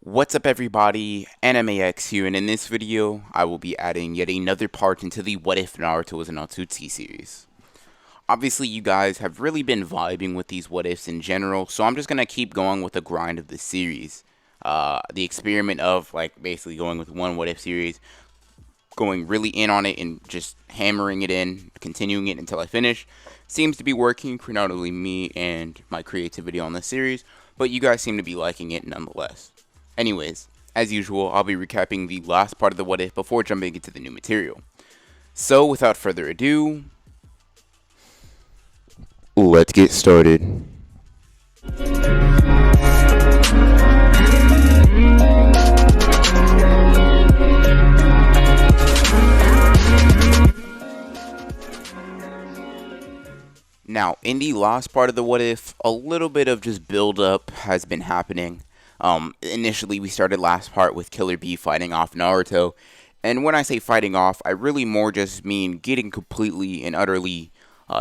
What's up everybody, AnimeX here, and in this video, I will be adding yet another part into the What If Naruto was an Otsutsuki series. Obviously, you guys have really been vibing with these what ifs in general, so I'm just going to keep going with the grind of this series. The experiment of, basically going with one what if series, going really in on it and just hammering it in, continuing it until I finish, seems to be working for not only me and my creativity on this series, but you guys seem to be liking it nonetheless. Anyways, as usual, I'll be recapping the last part of the what if before jumping into the new material. So, without further ado, let's get started. Now, in the last part of the what if, a little bit of just build up has been happening. Initially, we started last part with Killer Bee fighting off Naruto, and when I say fighting off, I really more just mean getting completely and utterly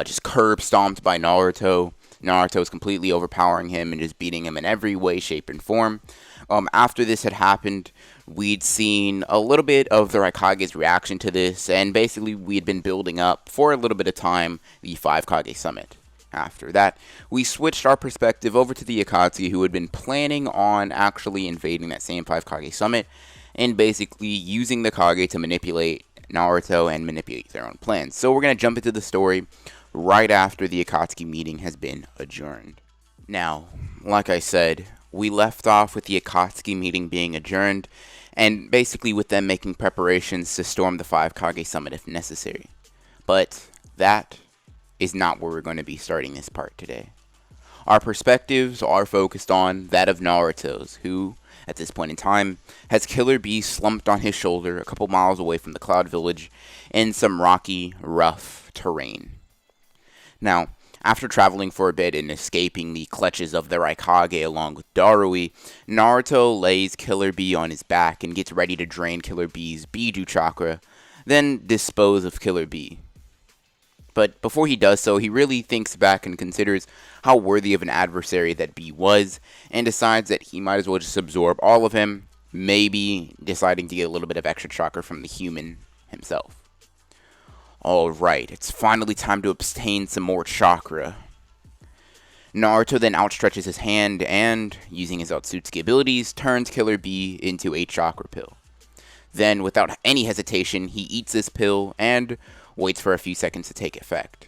just curb stomped by Naruto. Naruto is completely overpowering him and just beating him in every way, shape, and form. After this had happened, we'd seen a little bit of the Raikage's reaction to this, and basically we had been building up for a little bit of time the 5 Kage Summit. After that, we switched our perspective over to the Akatsuki, who had been planning on actually invading that same 5 Kage Summit, and basically using the Kage to manipulate Naruto and manipulate their own plans. So we're going to jump into the story right after the Akatsuki meeting has been adjourned. Now, like I said, we left off with the Akatsuki meeting being adjourned, and basically with them making preparations to storm the 5 Kage Summit if necessary. But that is not where we're going to be starting this part today. Our perspectives are focused on that of Naruto's, who, at this point in time, has Killer Bee slumped on his shoulder a couple miles away from the Cloud Village in some rocky, rough terrain. Now, after traveling for a bit and escaping the clutches of the Raikage along with Darui, Naruto lays Killer Bee on his back and gets ready to drain Killer Bee's Biju chakra, then dispose of Killer Bee. But before he does so, he really thinks back and considers how worthy of an adversary that Bee was, and decides that he might as well just absorb all of him, maybe deciding to get a little bit of extra chakra from the human himself. Alright, it's finally time to obtain some more chakra. Naruto then outstretches his hand and, using his Otsutsuki abilities, turns Killer Bee into a chakra pill. Then, without any hesitation, he eats this pill and waits for a few seconds to take effect.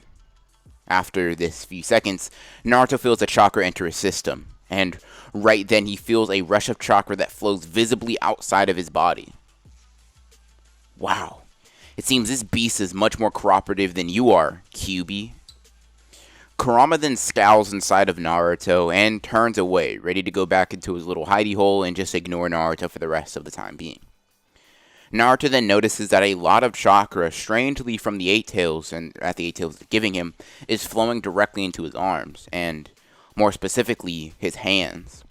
After this few seconds, Naruto feels a chakra enter his system, and right then he feels a rush of chakra that flows visibly outside of his body. Wow. It seems this beast is much more cooperative than you are, QB. Kurama then scowls inside of Naruto and turns away, ready to go back into his little hidey hole and just ignore Naruto for the rest of the time being. Naruto then notices that a lot of chakra, strangely from the Eight Tails, and that the Eight Tails is giving him, is flowing directly into his arms, and more specifically, his hands.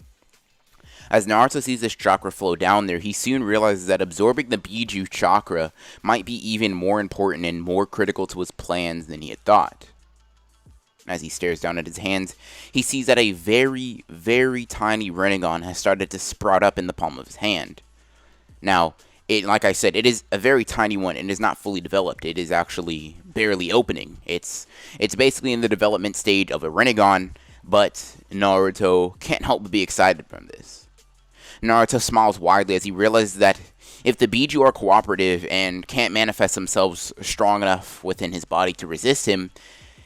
As Naruto sees this chakra flow down there, he soon realizes that absorbing the Biju chakra might be even more important and more critical to his plans than he had thought. As he stares down at his hands, he sees that a very, very tiny Rinnegan has started to sprout up in the palm of his hand. Now, like I said, it is a very tiny one and is not fully developed. It is actually barely opening. It's basically in the development stage of a Rinnegan, but Naruto can't help but be excited from this. Naruto smiles widely as he realizes that if the Biju are cooperative and can't manifest themselves strong enough within his body to resist him,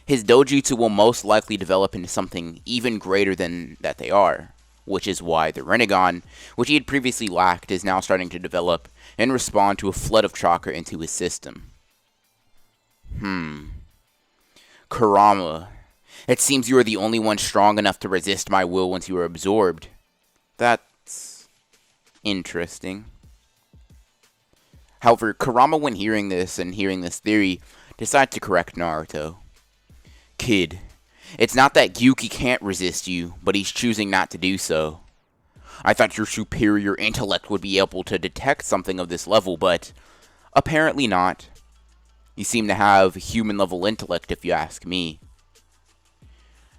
his dojutsu will most likely develop into something even greater than that they are, which is why the Rinnegan, which he had previously lacked, is now starting to develop and respond to a flood of chakra into his system. Kurama, it seems you are the only one strong enough to resist my will once you are absorbed. That's interesting. However, Kurama, when hearing this and hearing this theory, decides to correct Naruto. Kid, it's not that Gyuki can't resist you, but he's choosing not to do so. I thought your superior intellect would be able to detect something of this level, but apparently not. You seem to have human-level intellect, if you ask me.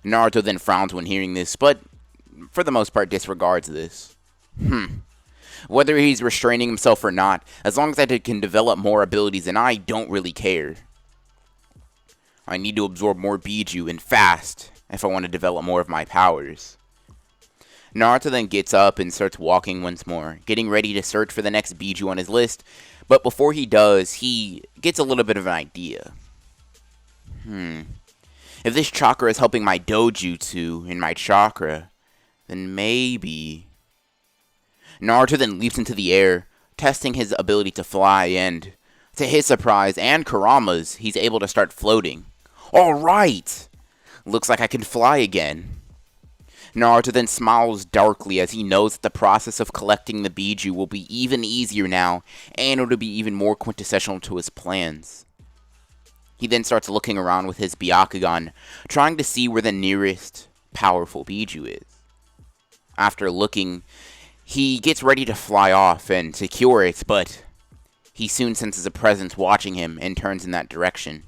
Naruto then frowns when hearing this, but for the most part disregards this. Whether he's restraining himself or not, as long as I can develop more abilities, then I don't really care. I need to absorb more Biju and fast if I want to develop more of my powers. Naruto then gets up and starts walking once more, getting ready to search for the next Biju on his list, but before he does, he gets a little bit of an idea. If this chakra is helping my dojutsu in my chakra, then maybe... Naruto then leaps into the air, testing his ability to fly, and to his surprise and Kurama's, he's able to start floating. Alright! Looks like I can fly again. Naruto then smiles darkly as he knows that the process of collecting the Biju will be even easier now, and it'll be even more quintessential to his plans. He then starts looking around with his Byakugan, trying to see where the nearest powerful Biju is. After looking, he gets ready to fly off and secure it, but he soon senses a presence watching him and turns in that direction.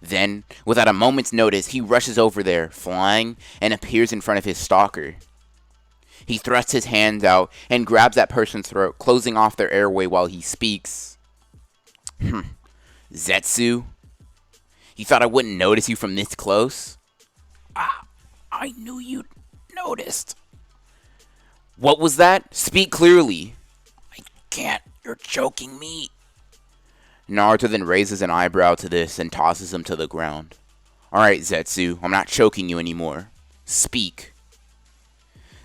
Then, without a moment's notice, he rushes over there, flying, and appears in front of his stalker. He thrusts his hands out and grabs that person's throat, closing off their airway while he speaks. Zetsu? You thought I wouldn't notice you from this close? I knew you'd noticed. What was that? Speak clearly. I can't. You're choking me. Naruto then raises an eyebrow to this and tosses him to the ground. Alright, Zetsu, I'm not choking you anymore. Speak.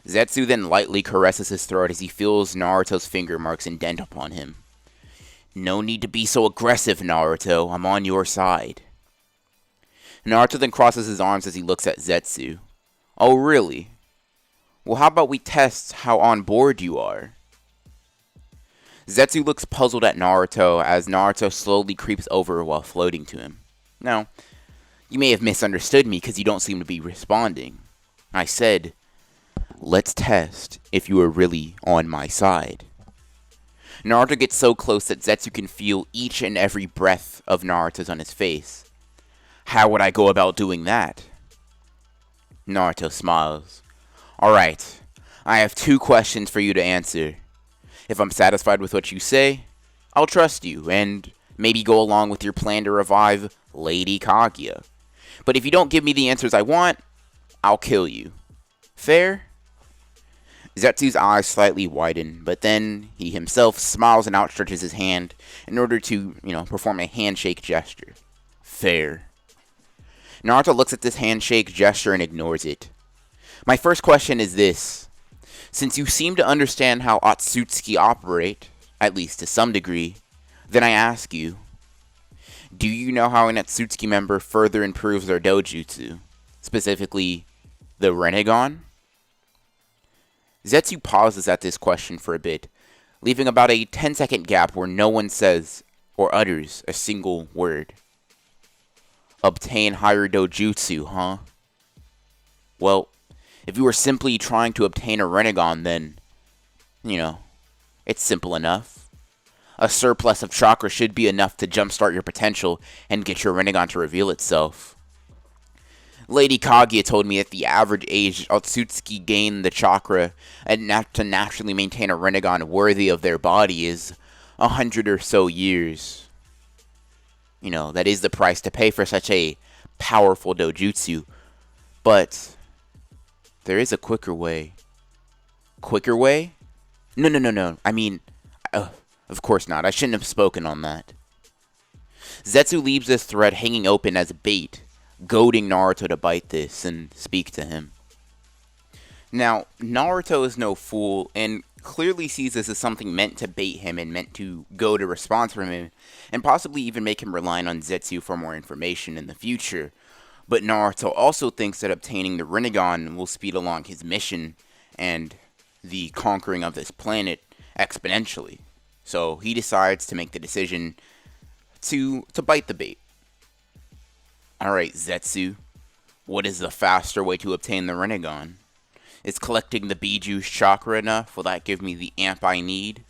Zetsu then lightly caresses his throat as he feels Naruto's finger marks indent upon him. No need to be so aggressive, Naruto. I'm on your side. Naruto then crosses his arms as he looks at Zetsu. Oh, really? Well, how about we test how on board you are? Zetsu looks puzzled at Naruto as Naruto slowly creeps over while floating to him. Now, you may have misunderstood me because you don't seem to be responding. I said, let's test if you are really on my side. Naruto gets so close that Zetsu can feel each and every breath of Naruto's on his face. How would I go about doing that? Naruto smiles. Alright, I have 2 questions for you to answer. If I'm satisfied with what you say, I'll trust you, and maybe go along with your plan to revive Lady Kaguya. But if you don't give me the answers I want, I'll kill you. Fair? Zetsu's eyes slightly widen, but then he himself smiles and outstretches his hand in order to, perform a handshake gesture. Fair. Naruto looks at this handshake gesture and ignores it. My first question is this. Since you seem to understand how Otsutsuki operate, at least to some degree, then I ask you, do you know how an Otsutsuki member further improves their dojutsu, specifically the Rinnegan? Zetsu pauses at this question for a bit, leaving about a 10-second gap where no one says or utters a single word. Obtain higher dojutsu, huh? Well, if you were simply trying to obtain a Rinnegan, then, it's simple enough. A surplus of chakra should be enough to jumpstart your potential and get your Rinnegan to reveal itself. Lady Kaguya told me that the average age Otsutsuki gain the chakra and to naturally maintain a Rinnegan worthy of their body is 100 or so years. That is the price to pay for such a powerful dojutsu. But there is a quicker way. Quicker way? No. I mean, of course not. I shouldn't have spoken on that. Zetsu leaves this thread hanging open as bait, goading Naruto to bite this and speak to him. Now, Naruto is no fool and clearly sees this as something meant to bait him and meant to goad a response from him, and possibly even make him rely on Zetsu for more information in the future. But Naruto also thinks that obtaining the Rinnegan will speed along his mission and the conquering of this planet exponentially. So he decides to make the decision to bite the bait. Alright, Zetsu, what is the faster way to obtain the Rinnegan? Is collecting the Biju's chakra enough? Will that give me the amp I need?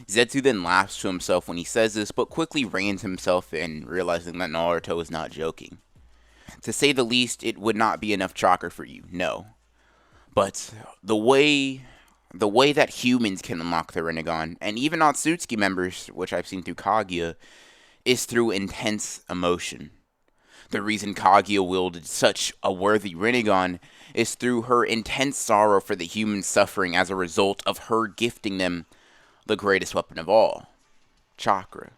Zetsu then laughs to himself when he says this, but quickly reins himself in, realizing that Naruto is not joking. To say the least, it would not be enough chakra for you, no. But the way the way that humans can unlock the Rinnegan, and even Otsutsuki members, which I've seen through Kaguya, is through intense emotion. The reason Kaguya wielded such a worthy Rinnegan is through her intense sorrow for the human suffering as a result of her gifting them the greatest weapon of all, chakra.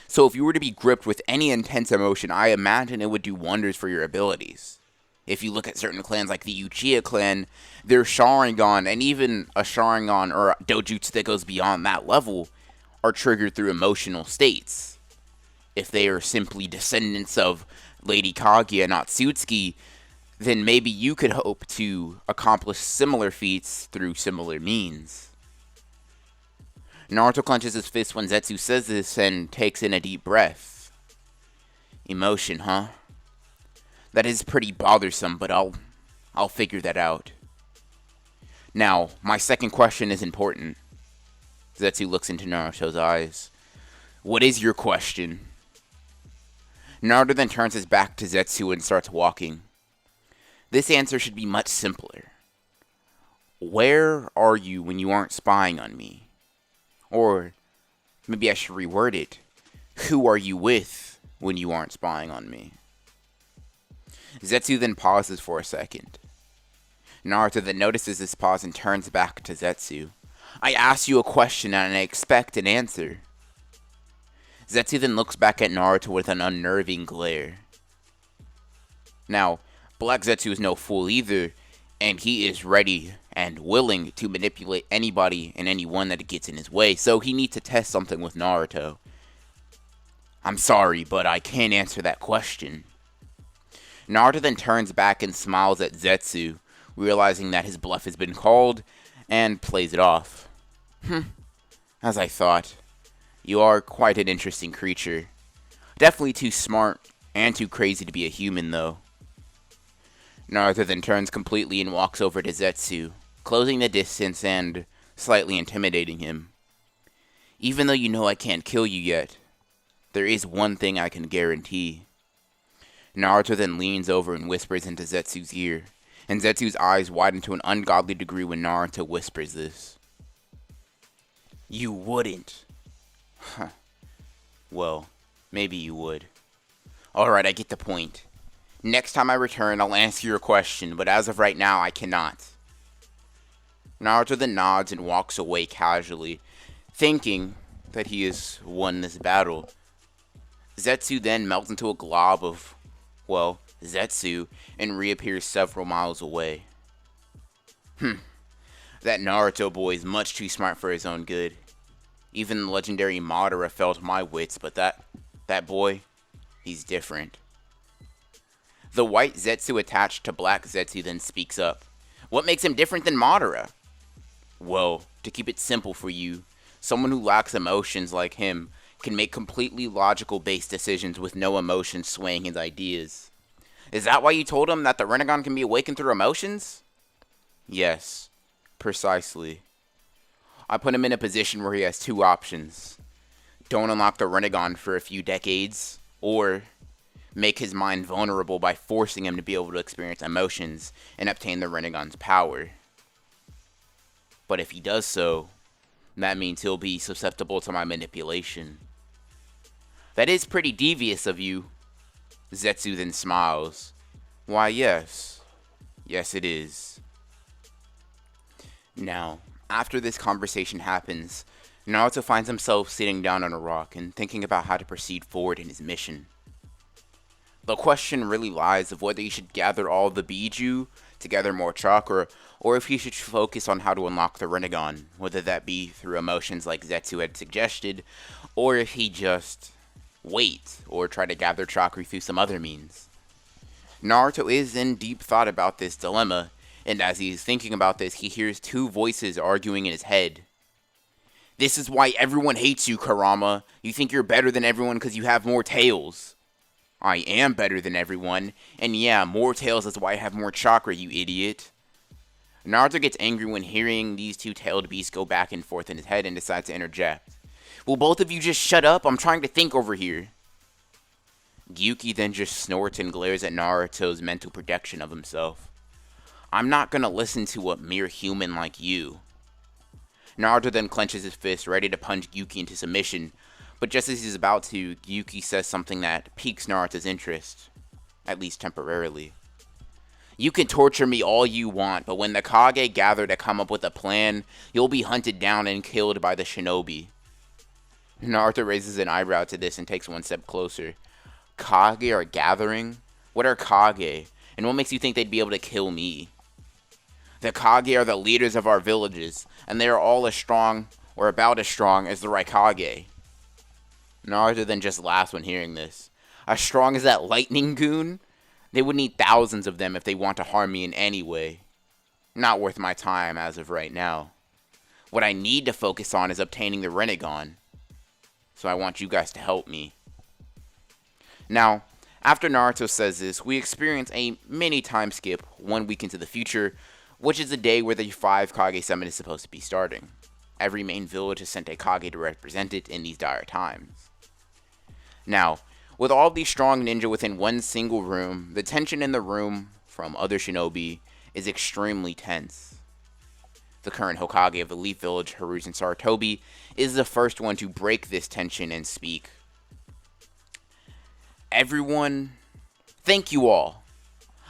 So if you were to be gripped with any intense emotion, I imagine it would do wonders for your abilities. If you look at certain clans like the Uchiha clan, their Sharingan, and even a Sharingan or a dojutsu that goes beyond that level, are triggered through emotional states. If they are simply descendants of Lady Kaguya and Otsutsuki, then maybe you could hope to accomplish similar feats through similar means. Naruto clenches his fist when Zetsu says this and takes in a deep breath. Emotion, huh? That is pretty bothersome, but I'll figure that out. Now, my second question is important. Zetsu looks into Naruto's eyes. What is your question? Naruto then turns his back to Zetsu and starts walking. This answer should be much simpler. Where are you when you aren't spying on me? Or maybe I should reword it. Who are you with when you aren't spying on me? Zetsu then pauses for a second. Naruto then notices this pause and turns back to Zetsu. I asked you a question and I expect an answer. Zetsu then looks back at Naruto with an unnerving glare. Now, Black Zetsu is no fool either, and he is ready and willing to manipulate anybody and anyone that gets in his way, so he needs to test something with Naruto. I'm sorry, but I can't answer that question. Naruto then turns back and smiles at Zetsu, realizing that his bluff has been called, and plays it off. As I thought. You are quite an interesting creature. Definitely too smart and too crazy to be a human, though. Naruto then turns completely and walks over to Zetsu, closing the distance and slightly intimidating him. Even though you know I can't kill you yet, there is one thing I can guarantee. Naruto then leans over and whispers into Zetsu's ear, and Zetsu's eyes widen to an ungodly degree when Naruto whispers this. You wouldn't. Huh. Well, maybe you would. Alright, I get the point. Next time I return, I'll answer your question, but as of right now, I cannot. Naruto then nods and walks away casually, thinking that he has won this battle. Zetsu then melts into a glob of, well, Zetsu, and reappears several miles away. That Naruto boy is much too smart for his own good. Even the legendary Madara felt my wits, but that boy, he's different. The white Zetsu attached to black Zetsu then speaks up. What makes him different than Madara? Well, to keep it simple for you, someone who lacks emotions like him can make completely logical based decisions with no emotions swaying his ideas. Is that why you told him that the Rinnegan can be awakened through emotions? Yes, precisely. I put him in a position where he has two options. Don't unlock the Rinnegan for a few decades, or make his mind vulnerable by forcing him to be able to experience emotions and obtain the Rinnegan's power. But if he does so, that means he'll be susceptible to my manipulation. That is pretty devious of you. Zetsu then smiles. Why, yes. Yes, it is. Now, after this conversation happens, Naruto finds himself sitting down on a rock and thinking about how to proceed forward in his mission. The question really lies of whether he should gather all the Biju to gather more chakra, or if he should focus on how to unlock the Rinnegan, whether that be through emotions like Zetsu had suggested, or if he just wait or try to gather chakra through some other means. Naruto is in deep thought about this dilemma, and as he is thinking about this, he hears two voices arguing in his head. This is why everyone hates you, Kurama. You think you're better than everyone because you have more tails. I am better than everyone, and yeah, more tails is why I have more chakra, you idiot. Naruto gets angry when hearing these two tailed beasts go back and forth in his head and decides to interject. Will both of you just shut up? I'm trying to think over here. Gyuki then just snorts and glares at Naruto's mental projection of himself. I'm not gonna listen to a mere human like you. Naruto then clenches his fist, ready to punch Yuki into submission, but just as he's about to, Yuki says something that piques Naruto's interest, at least temporarily. You can torture me all you want, but when the Kage gather to come up with a plan, you'll be hunted down and killed by the shinobi. Naruto raises an eyebrow to this and takes one step closer. Kage are gathering? What are Kage? And what makes you think they'd be able to kill me? The Kage are the leaders of our villages, and they are all as strong, or about as strong, as the Raikage. Naruto then just laughs when hearing this. As strong as that lightning goon? They would need thousands of them if they want to harm me in any way. Not worth my time as of right now. What I need to focus on is obtaining the Rinnegan. So I want you guys to help me. Now, after Naruto says this, we experience a mini time skip 1 week into the future, which is the day where the 5 Kage Summit is supposed to be starting. Every main village has sent a Kage to represent it in these dire times. Now, with all these strong ninja within one single room, the tension in the room from other shinobi is extremely tense. The current Hokage of the Leaf Village, Hiruzen Sarutobi, is the first one to break this tension and speak. Everyone, thank you all.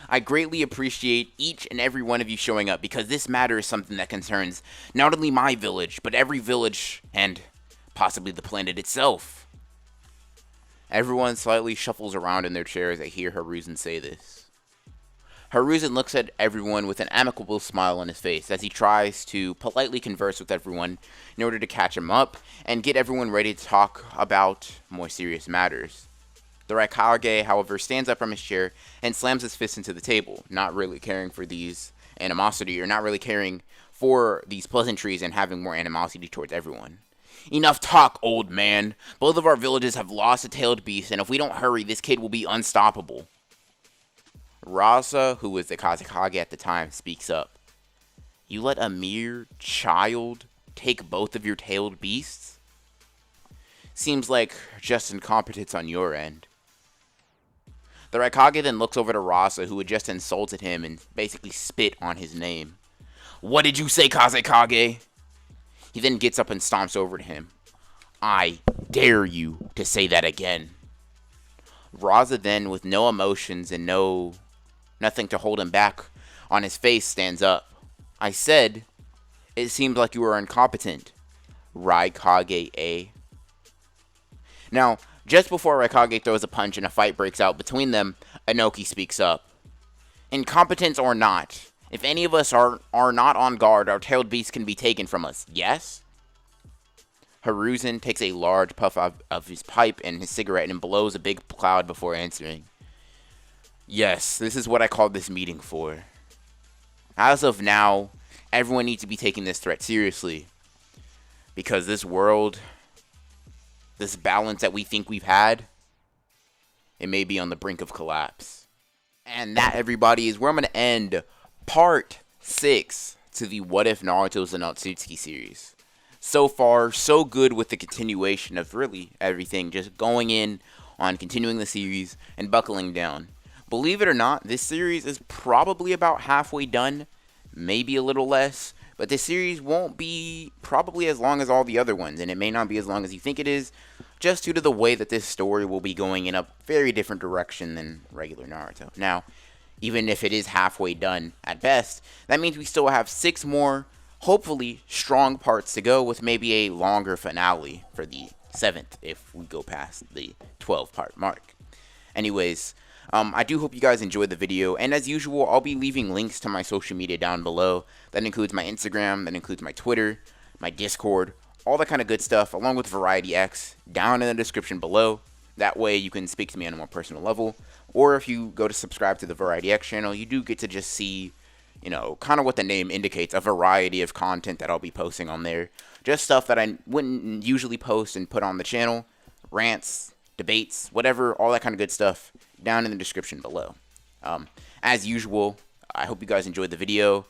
I greatly appreciate each and every one of you showing up because this matter is something that concerns not only my village, but every village and possibly the planet itself. Everyone slightly shuffles around in their chairs as they hear Hiruzen say this. Hiruzen looks at everyone with an amicable smile on his face as he tries to politely converse with everyone in order to catch him up and get everyone ready to talk about more serious matters. The Raikage, however, stands up from his chair and slams his fist into the table, not really caring for these animosity or not really caring for these pleasantries and having more animosity towards everyone. Enough talk, old man. Both of our villages have lost a tailed beast, and if we don't hurry, this kid will be unstoppable. Rasa, who was the Kazekage at the time, speaks up. You let a mere child take both of your tailed beasts? Seems like just incompetence on your end. The Raikage then looks over to Rasa, who had just insulted him and basically spit on his name. What did you say, Kazekage? He then gets up and stomps over to him. I dare you to say that again. Rasa then, with no emotions and nothing to hold him back on his face, stands up. I said, it seems like you are incompetent, Raikage. Now, just before Raikage throws a punch and a fight breaks out between them, Inoki speaks up. Incompetence or not, if any of us are not on guard, our tailed beast can be taken from us, yes? Hiruzen takes a large puff of his pipe and his cigarette and blows a big cloud before answering. Yes, this is what I called this meeting for. As of now, everyone needs to be taking this threat seriously. Because this world, this balance that we think we've had, it may be on the brink of collapse. And that, everybody, is where I'm going to end Part 6 to the What If Naruto's and Otsutsuki series. So far, so good with the continuation of really everything. Just going in on continuing the series and buckling down. Believe it or not, this series is probably about halfway done. Maybe a little less. But this series won't be probably as long as all the other ones. And it may not be as long as you think it is. Just due to the way that this story will be going in a very different direction than regular Naruto. Now, even if it is halfway done at best, that means we still have 6 more, hopefully, strong parts to go with maybe a longer finale for the 7th if we go past the 12-part mark. Anyways, I do hope you guys enjoyed the video, and as usual, I'll be leaving links to my social media down below. That includes my Instagram, that includes my Twitter, my Discord, all that kind of good stuff, along with Variety X, down in the description below. That way you can speak to me on a more personal level. Or if you go to subscribe to the Variety X channel, you do get to just see, you know, kind of what the name indicates, a variety of content that I'll be posting on there. Just stuff that I wouldn't usually post and put on the channel. Rants, debates, whatever, all that kind of good stuff down in the description below. As usual, I hope you guys enjoyed the video.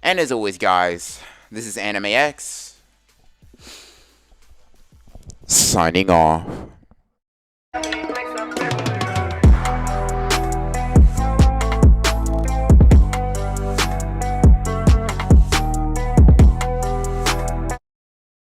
And as always, guys, this is Anime X, signing off.